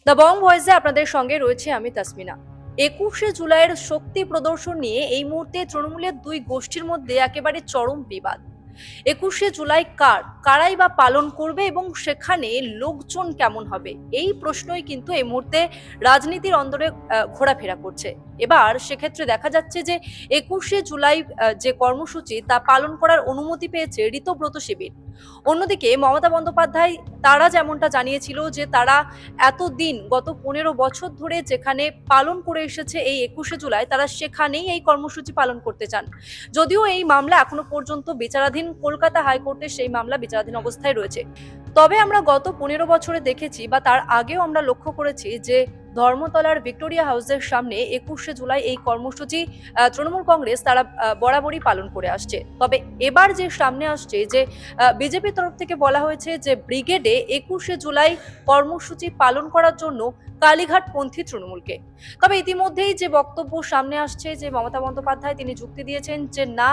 The Bong ভয়েসে আপনাদের সঙ্গে রয়েছে আমি তাসমিনা। ২১শে জুলাইয়ের শক্তি প্রদর্শন নিয়ে এই মুহূর্তে তৃণমূলের দুই গোষ্ঠীর মধ্যে একেবারে চরম বিবাদ। ২১শে জুলাই কারাই বা পালন করবে এবং সেখানে লোকজন কেমন হবে, এই প্রশ্নই কিন্তু এই মুহূর্তে রাজনীতির অন্দরে ঘোরাফেরা করছে। এবার সেক্ষেত্রে দেখা যাচ্ছে যে ২১শে জুলাই যে কর্মসূচি তা পালন করার অনুমতি পেয়েছে ঋতব্রত শিবির। অন্যদিকে মমতা বন্দ্যোপাধ্যায় তারা যেমনটা জানিয়েছিল যে তারা এতদিন গত ১৫ বছর ধরে যেখানে পালন করে এসেছে এই ২১শে জুলাই, তারা সেখানেই এই কর্মসূচি পালন করতে চান। যদিও এই মামলা এখনো পর্যন্ত বিচারাধীন, কলকাতা হাইকোর্টে সেই মামলা বিচারাধীন অবস্থায় রয়েছে। তবে আমরা গত ১৫ বছরে দেখেছি বা তার আগেও আমরা লক্ষ্য করেছি যে ধর্মতলার ভিক্টোরিয়া হাউসের সামনে ২১শে জুলাই এই কর্মসূচি তৃণমূল কংগ্রেস তারা বরাবরই পালন করে আসছে। তবে এবার যে সামনে আসছে যে বিজেপির তরফ থেকে বলা হয়েছে যে ব্রিগেডে ২১শে জুলাই কর্মসূচি পালন করার জন্য কালীঘাটপন্থী তৃণমূলকে। তবে ইতিমধ্যেই যে বক্তব্য সামনে আসছে যে মমতা বন্দ্যোপাধ্যায় তিনি যুক্তি দিয়েছেন যে না,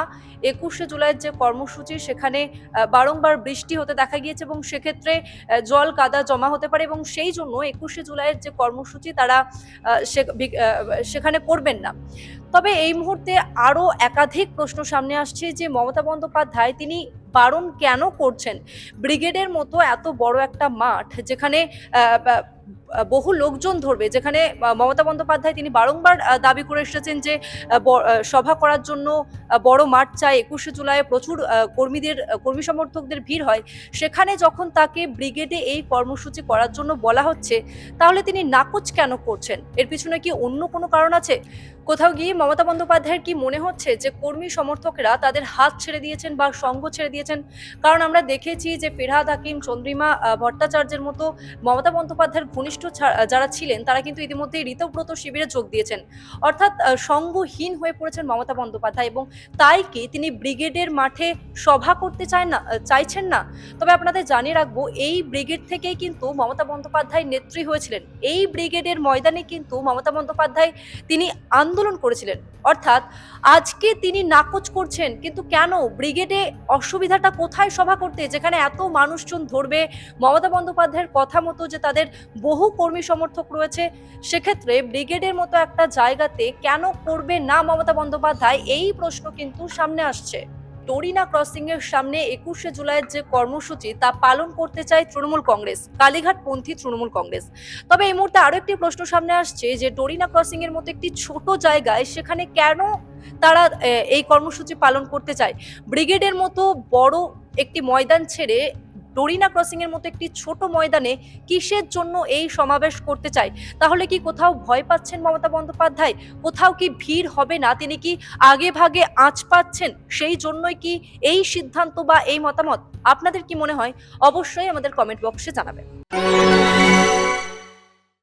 ২১শে জুলাইয়ের যে কর্মসূচি সেখানে বারংবার বৃষ্টি হতে দেখা গিয়েছে এবং সেক্ষেত্রে জল কাদা জমা হতে পারে এবং সেই জন্য ২১শে জুলাইয়ের যে কর্মসূচি তারা সেখানে করবেন না। তবে এই মুহূর্তে আরো একাধিক প্রশ্ন সামনে আসছে যে মমতা বন্দ্যোপাধ্যায় তিনি বারণ কেন করছেন? ব্রিগেডের মতো এত বড় একটা মাঠ যেখানে বহু লোকজন ধরবে, যেখানে মমতা বন্দ্যোপাধ্যায় তিনি বারংবার দাবি করে এসেছেন যে সভা করার জন্য বড় মাঠ চাই, ২১শে জুলাই প্রচুর কর্মী সমর্থকদের ভিড় হয়, সেখানে যখন তাকে ব্রিগেডে এই কর্মসূচি করার জন্য বলা হচ্ছে তাহলে তিনি নাকচ কেন করছেন? এর পিছনে কি অন্য কোনো কারণ আছে? কোথাও গিয়ে মমতা বন্দ্যোপাধ্যায়ের কি মনে হচ্ছে যে কর্মী সমর্থকেরা তাদের হাত ছেড়ে দিয়েছেন বা সঙ্গ ছেড়ে দিয়েছেন? কারণ আমরা দেখেছি যে ফিরহাদ হাকিম, চন্দ্রিমা ভট্টাচার্যের মতো মমতা বন্দ্যোপাধ্যায়ের ঘনিষ্ঠ যারা ছিলেন তারা কিন্তু ইতিমধ্যেই ঋতব্রত শিবিরে যোগ দিয়েছেন। অর্থাৎ সঙ্গহীন হয়ে পড়েছেন মমতা বন্দ্যোপাধ্যায় এবং তাই কি তিনি ব্রিগেডের মাঠে সভা করতে চাইছেন না? তবে আপনাদের জানিয়ে রাখবো, এই ব্রিগেড থেকেই কিন্তু মমতা বন্দ্যোপাধ্যায় নেত্রী হয়েছিলেন। এই ব্রিগেডের ময়দানে কিন্তু মমতা বন্দ্যোপাধ্যায় তিনি আন্দোলন করেছিলেন। অর্থাৎ আজকে তিনি নাকচ করছেন, কিন্তু কেন? ব্রিগেডে অসুবিধাটা কোথায় সভা করতে, যেখানে এত মানুষজন ধরবে? মমতা বন্দ্যোপাধ্যায়ের কথা মতো যে তাদের বহু কর্মী সমর্থক রয়েছে, সেক্ষেত্রে ব্রিগেডের মতো একটা জায়গাতে কেন করবে না মমতা বন্দ্যোপাধ্যায়, এই প্রশ্ন কিন্তু সামনে আসছে। ডোরিনা ক্রসিং এর সামনে ২১শে জুলাইয়ের যে কর্মসূচি তা পালন করতে চায় তৃণমূল কংগ্রেস, কালীঘাটপন্থী তৃণমূল কংগ্রেস। তবে এই মুহূর্তে আরো একটি প্রশ্ন সামনে আসছে যে ডোরিনা ক্রসিং এর মতো একটি ছোট জায়গায় সেখানে কেন তারা এই কর্মসূচি পালন করতে চায়? ব্রিগেডের মতো বড় একটি ময়দান ছেড়ে ডোরিনা ক্রসিং এর মতো একটি ছোট ময়দানে কিসের জন্য এই সমাবেশ করতে চায়? তাহলে কি কোথাও ভয় পাচ্ছেন মমতা বন্দ্যোপাধ্যায়? কোথাও কি ভিড় হবে না? তিনি কি আগে ভাগে আঁচ পাচ্ছেন? সেই জন্যই কি এই সিদ্ধান্ত বা এই মতামত? আপনাদের কি মনে হয়? অবশ্যই আমাদের কমেন্ট বক্সে জানাবেন।